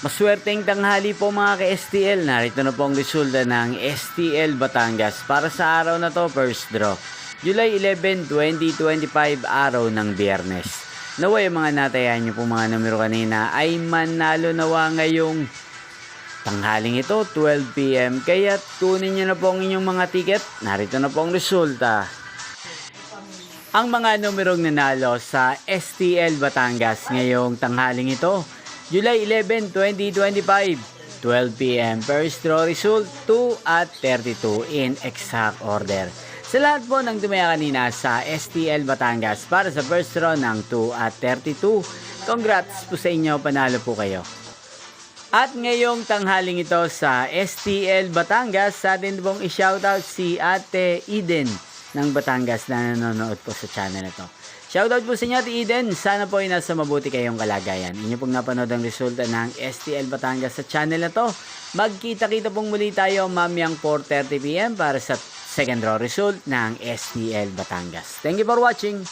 Maswerteng tanghali po mga ka-STL. Narito na po ang resulta ng STL Batangas para sa araw na to, first draw. July 11, 2025, araw ng Biyernes. Naway mga natayan nyo po mga numero kanina ay manalo nawa ngayong tanghaling ito, 12 PM. Kaya tunin nyo na po ang inyong mga ticket. Narito na po ang resulta. Ang mga numerong nanalo sa STL Batangas ngayong tanghaling ito, July 11, 2025, 12 PM. First draw result, 2 at 32 in exact order. Sa lahat po ng tumaya kanina sa STL Batangas para sa first draw ng 2 at 32, congrats po sa inyo, panalo po kayo. At ngayong tanghaling ito sa STL Batangas, sa atin pong i-shoutout si Ate Eden ng Batangas na nanonood po sa channel na to. Shoutout po sa inyo, Ate Eden. Sana po ay nasa mabuti kayong kalagayan. Inyo pong napanood ang resulta ng STL Batangas sa channel na to. Magkita-kita pong muli tayo mamayang 4:30 PM para sa second draw result ng STL Batangas. Thank you for watching.